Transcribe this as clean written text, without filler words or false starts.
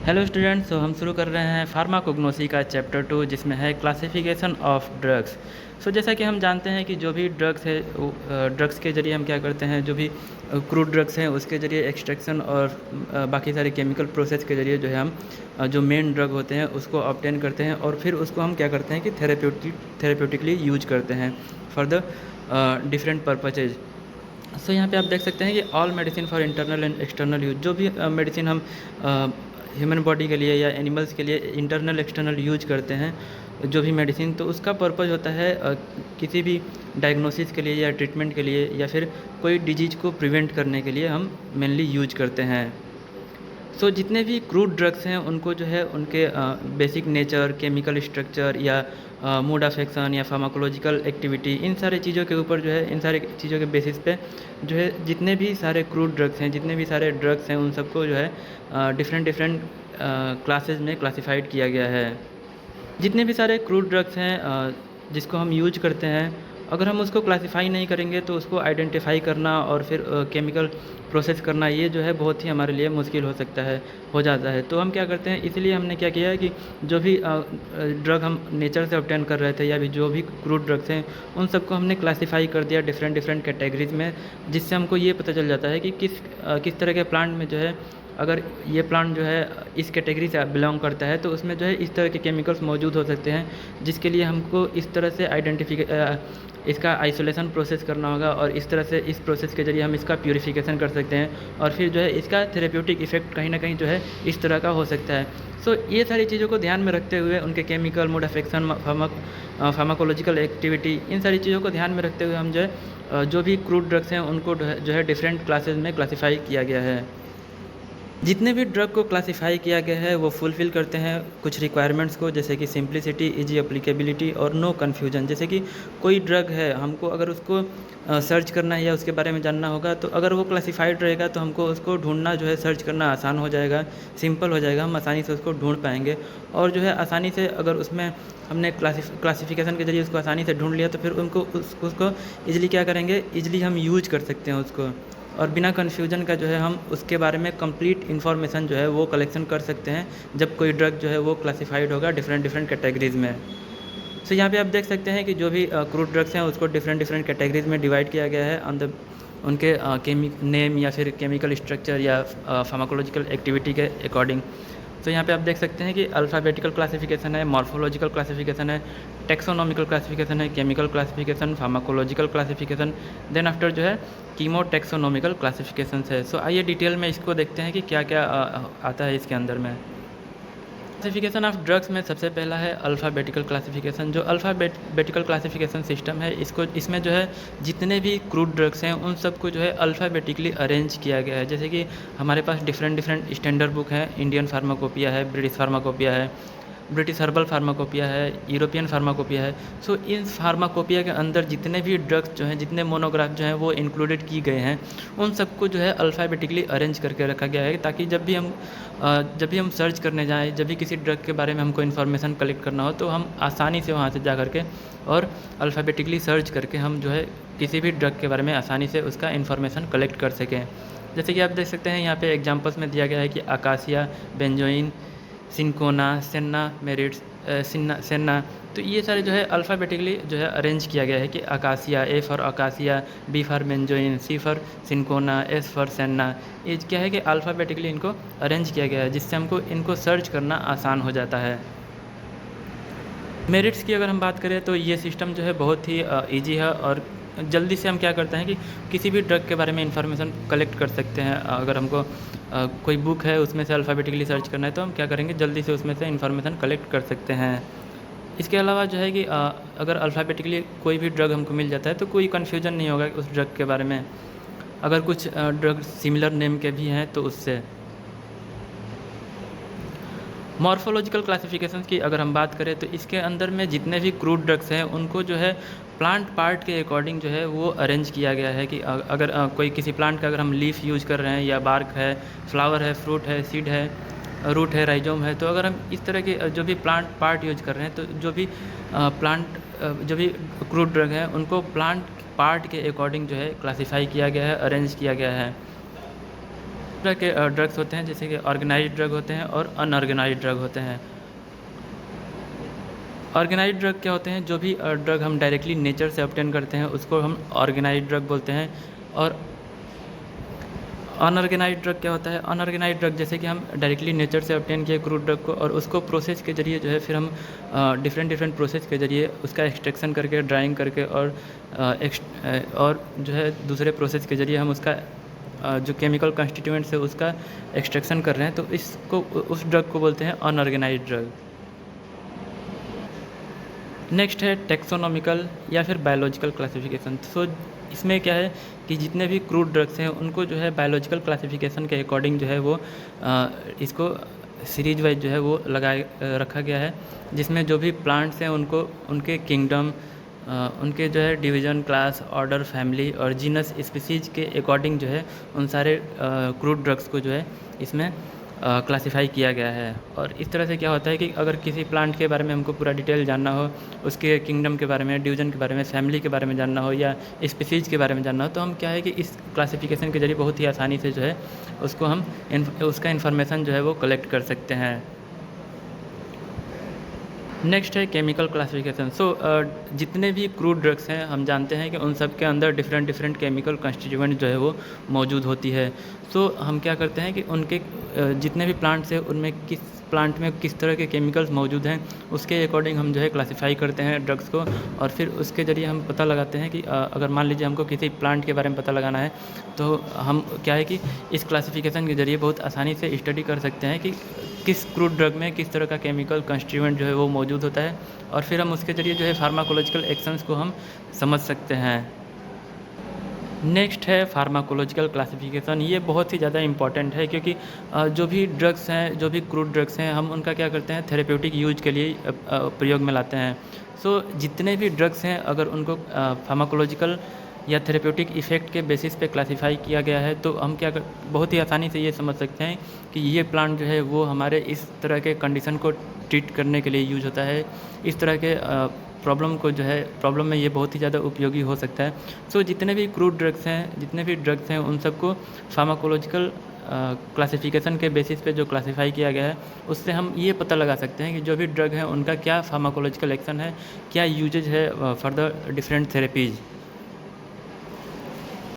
Hello students, तो हम शुरू कर रहे हैं फार्माकोग्नोसी का चैप्टर 2 जिसमें है क्लासिफिकेशन ऑफ ड्रग्स। जैसा कि हम जानते हैं कि जो भी ड्रग्स है ड्रग्स के ज़रिए हम क्या करते हैं, जो भी क्रूड ड्रग्स हैं उसके ज़रिए एक्सट्रैक्शन और बाकी सारे केमिकल प्रोसेस के ज़रिए जो है हम जो मेन ड्रग होते हैं उसको ऑब्टेन करते हैं और फिर उसको हम क्या करते हैं कि थेरेप्यूटिकली यूज करते हैं फॉर द डिफरेंट पर्पजेज। यहाँ पे आप देख सकते हैं कि all medicine for internal and external use, जो भी मेडिसिन हम ह्यूमन बॉडी के लिए या एनिमल्स के लिए इंटरनल एक्सटर्नल यूज करते हैं, जो भी मेडिसिन, तो उसका पर्पज़ होता है किसी भी डायग्नोसिस के लिए या ट्रीटमेंट के लिए या फिर कोई डिजीज़ को प्रिवेंट करने के लिए हम मेनली यूज करते हैं। जितने भी क्रूड ड्रग्स हैं उनको जो है उनके बेसिक नेचर, केमिकल स्ट्रक्चर या मूड अफेक्शन या फार्माकोलॉजिकल एक्टिविटी, इन सारे चीज़ों के ऊपर जो है, इन सारे चीज़ों के बेसिस पे जो है जितने भी सारे क्रूड ड्रग्स हैं, जितने भी सारे ड्रग्स हैं, उन सबको जो है डिफरेंट क्लासेस में क्लासिफाइड किया गया है। जितने भी सारे क्रूड ड्रग्स हैं जिसको हम यूज करते हैं, अगर हम उसको क्लासिफाई नहीं करेंगे तो उसको आइडेंटिफाई करना और फिर केमिकल प्रोसेस करना, ये जो है बहुत ही हमारे लिए मुश्किल हो जाता है। तो हम क्या करते हैं, इसलिए हमने क्या किया है कि जो भी ड्रग हम नेचर से ऑब्टेन कर रहे थे या भी जो भी क्रूड ड्रग्स हैं, उन सबको हमने क्लासिफाई कर दिया डिफरेंट कैटेगरीज में, जिससे हमको ये पता चल जाता है कि किस तरह के प्लांट में जो है, अगर ये प्लांट जो है इस कैटेगरी से बिलोंग करता है तो उसमें जो है इस तरह के केमिकल्स मौजूद हो सकते हैं, जिसके लिए हमको इस तरह से इसका आइसोलेशन प्रोसेस करना होगा और इस तरह से इस प्रोसेस के ज़रिए हम इसका प्यूरिफिकेशन कर सकते हैं और फिर जो है इसका थेरेप्यूटिक इफेक्ट कहीं ना कहीं जो है इस तरह का हो सकता है। ये सारी चीज़ों को ध्यान में रखते हुए, उनके chemical, mode affection, pharmacological activity, इन सारी चीज़ों को ध्यान में रखते हुए हम जो है जो भी क्रूड ड्रग्स हैं उनको जो है डिफरेंट क्लासेस में क्लासीफाई किया गया है। जितने भी ड्रग को क्लासिफाई किया गया है वो फुलफ़िल करते हैं कुछ रिक्वायरमेंट्स को, जैसे कि सिंप्लिसिटी, इजी एप्लीकेबिलिटी और नो कन्फ्यूजन। जैसे कि कोई ड्रग है, हमको अगर उसको सर्च करना है या उसके बारे में जानना होगा, तो अगर वो क्लासिफाइड रहेगा तो हमको उसको ढूंढना जो है, सर्च करना आसान हो जाएगा, सिंपल हो जाएगा, हम आसानी से उसको ढूंढ पाएंगे। और जो है आसानी से अगर उसमें हमने क्लासिफिकेशन के ज़रिए उसको आसानी से ढूंढ लिया तो फिर उसको ईजिली क्या करेंगे, ईजिली हम यूज कर सकते हैं उसको, और बिना कन्फ्यूजन का जो है हम उसके बारे में कंप्लीट इन्फॉर्मेशन जो है वो कलेक्शन कर सकते हैं जब कोई ड्रग जो है वो क्लासिफाइड होगा डिफरेंट कैटेगरीज़ में। यहाँ पे आप देख सकते हैं कि जो भी क्रूड ड्रग्स हैं उसको डिफरेंट कैटेगरीज़ में डिवाइड किया गया है ऑन द उनके नेम या फिर केमिकल स्ट्रक्चर या फार्माकोलॉजिकल एक्टिविटी के अकॉर्डिंग। यहाँ पे आप देख सकते हैं कि अल्फ़ाबेटिकल क्लासिफिकेशन है, मॉर्फोलॉजिकल क्लासिफिकेशन है, टेक्सोनॉमिकल क्लासिफिकेशन है, chemical classification, pharmacological classification, then after जो है कीमो टेक्सोनॉमिकल क्लासिफिकेशन है। आइए डिटेल में इसको देखते हैं कि क्या क्या आता है इसके अंदर में। क्लासिफिकेशन ऑफ ड्रग्स में सबसे पहला है अल्फ़ाबेटिकल क्लासिफिकेशन। जो अल्फ़ाबेटिकल क्लासिफिकेशन सिस्टम है, इसमें जो है जितने भी क्रूड ड्रग्स हैं उन सबको जो है अल्फ़ाबेटिकली अरेंज किया गया है। जैसे कि हमारे पास डिफरेंट स्टैंडर्ड बुक है, इंडियन फार्माकोपिया है, ब्रिटिश फार्माकोपिया है, ब्रिटिश हर्बल फार्माकोपिया है, यूरोपियन फार्माकोपिया है। इन फार्माकोपिया के अंदर जितने भी ड्रग्स जो हैं, जितने मोनोग्राफ जो हैं वो इंक्लूडेड की गए हैं, उन सबको जो है अल्फ़ाबेटिकली अरेंज करके रखा गया है, ताकि जब भी हम सर्च करने जाएँ, जब भी किसी ड्रग के बारे में हमको इन्फॉर्मेशन कलेक्ट करना हो, तो हम आसानी से वहाँ से जा करके और अल्फ़ाबेटिकली सर्च करके हम जो है किसी भी ड्रग के बारे में आसानी से उसका इन्फॉर्मेशन कलेक्ट कर सकें। जैसे कि आप देख सकते हैं यहाँ पे एग्जांपल्स में दिया गया है कि acacia, benzoin, cinchona, senna merits, senna. तो ये सारे जो है अल्फ़ाबेटिकली जो है अरेंज किया गया है कि acacia, A for acacia, B for benzoin, C for cinchona, S for senna. ये क्या है कि अल्फ़ाबेटिकली इनको अरेंज किया गया है, जिससे हमको इनको सर्च करना आसान हो जाता है। मेरिट्स की अगर हम बात करें तो ये सिस्टम जो है बहुत ही ईजी है और जल्दी से हम क्या करते हैं कि किसी भी ड्रग के बारे में इंफॉर्मेशन कलेक्ट कर सकते हैं। अगर हमको कोई बुक है उसमें से अल्फ़ाबेटिकली सर्च करना है तो हम क्या करेंगे, जल्दी से उसमें से इंफॉर्मेशन कलेक्ट कर सकते हैं। इसके अलावा जो है कि अगर अल्फ़ाबेटिकली कोई भी ड्रग हमको मिल जाता है तो कोई कन्फ्यूजन नहीं होगा उस ड्रग के बारे में। अगर कुछ ड्रग सिमिलर नेम के भी हैं तो उससे। मॉर्फोलॉजिकल क्लासिफिकेशन की अगर हम बात करें तो इसके अंदर में जितने भी क्रूड ड्रग्स हैं उनको जो है प्लांट पार्ट के अकॉर्डिंग जो है वो अरेंज किया गया है कि अगर कोई किसी प्लांट का अगर हम लीफ यूज़ कर रहे हैं या बार्क है, फ्लावर है, फ्रूट है, सीड है, रूट है, राइजोम है, तो अगर हम इस तरह के जो भी प्लांट पार्ट यूज कर रहे हैं तो जो भी क्रूड ड्रग है उनको प्लांट पार्ट के अकॉर्डिंग जो है क्लासिफाई किया गया है, अरेंज किया गया है। तरह के ड्रग्स होते हैं, जैसे कि ऑर्गेनाइज्ड ड्रग होते हैं और अनऑर्गेनाइज्ड ड्रग होते हैं। ऑर्गेनाइज्ड ड्रग क्या होते हैं? जो भी ड्रग हम डायरेक्टली नेचर से ऑब्टेन करते हैं उसको हम ऑर्गेनाइज्ड ड्रग बोलते हैं। और अनऑर्गेनाइज्ड ड्रग क्या होता है? अनऑर्गेनाइज्ड ड्रग जैसे कि हम डायरेक्टली नेचर से ऑब्टेन किए क्रूड ड्रग को और उसको प्रोसेस के जरिए जो है फिर हम डिफरेंट प्रोसेस के जरिए उसका एक्सट्रैक्शन करके, ड्राइंग करके और जो है दूसरे प्रोसेस के जरिए हम उसका जो केमिकल कंस्टिट्यूएंट्स है उसका एक्सट्रैक्शन कर रहे हैं, तो इसको उस ड्रग को बोलते हैं अनऑर्गेनाइज्ड ड्रग। नेक्स्ट है टेक्सोनॉमिकल या फिर बायोलॉजिकल क्लासिफिकेशन। सो इसमें क्या है कि जितने भी क्रूड ड्रग्स हैं उनको जो है बायोलॉजिकल क्लासिफिकेशन के अकॉर्डिंग जो है वो इसको सीरीज वाइज जो है वो रखा गया है, जिसमें जो भी प्लांट्स हैं उनको उनके किंगडम, उनके जो है डिवीज़न, क्लास, ऑर्डर, फैमिली और जीनस स्पीसीज के अकॉर्डिंग जो है उन सारे क्रूड ड्रग्स को जो है इसमें क्लासिफाई किया गया है। और इस तरह से क्या होता है कि अगर किसी प्लांट के बारे में हमको पूरा डिटेल जानना हो, उसके किंगडम के बारे में, डिवीज़न के बारे में, फैमिली के बारे में जानना हो या स्पीसीज के बारे में जानना हो, तो हम क्या है कि इस क्लासिफिकेशन के जरिए बहुत ही आसानी से जो है उसको हम उसका इन्फॉर्मेशन जो है वो कलेक्ट कर सकते हैं। नेक्स्ट है केमिकल क्लासिफिकेशन। सो जितने भी क्रूड ड्रग्स हैं हम जानते हैं कि उन सब के अंदर डिफरेंट केमिकल कंस्टिट्यूएंट जो है वो मौजूद होती है। सो हम क्या करते हैं कि उनके जितने भी प्लांट्स हैं उनमें किस प्लांट में किस तरह के केमिकल्स मौजूद हैं उसके अकॉर्डिंग हम जो है क्लासिफाई करते हैं ड्रग्स को, और फिर उसके ज़रिए हम पता लगाते हैं कि अगर मान लीजिए हमको किसी प्लांट के बारे में पता लगाना है तो हम क्या है कि इस क्लासिफिकेशन के ज़रिए बहुत आसानी से स्टडी कर सकते हैं कि किस क्रूड ड्रग में किस तरह का केमिकल कंस्टिट्यूएंट जो है वो मौजूद होता है, और फिर हम उसके ज़रिए जो है फार्माकोलॉजिकल एक्शंस को हम समझ सकते हैं। नेक्स्ट है फार्माकोलॉजिकल क्लासिफिकेशन। ये बहुत ही ज़्यादा इंपॉर्टेंट है क्योंकि जो भी ड्रग्स हैं, जो भी क्रूड ड्रग्स हैं, हम उनका क्या करते हैं थेरेप्यूटिक यूज के लिए प्रयोग में लाते हैं। सो जितने भी ड्रग्स हैं अगर उनको फार्माकोलॉजिकल या थेरेप्यूटिक इफ़ेक्ट के बेसिस पे क्लासिफाई किया गया है तो हम बहुत ही आसानी से ये समझ सकते हैं कि ये प्लांट जो है वो हमारे इस तरह के कंडीशन को ट्रीट करने के लिए यूज होता है, इस तरह के प्रॉब्लम में ये बहुत ही ज़्यादा उपयोगी हो सकता है। सो जितने भी क्रूड ड्रग्स हैं उन सबको फार्माकोलॉजिकल क्लासिफिकेशन के बेसिस पे जो क्लासिफाई किया गया है उससे हम ये पता लगा सकते हैं कि जो भी ड्रग है उनका क्या फार्माकोलॉजिकल एक्शन है, क्या यूजेज है फॉर द डिफरेंट थेरेपीज़।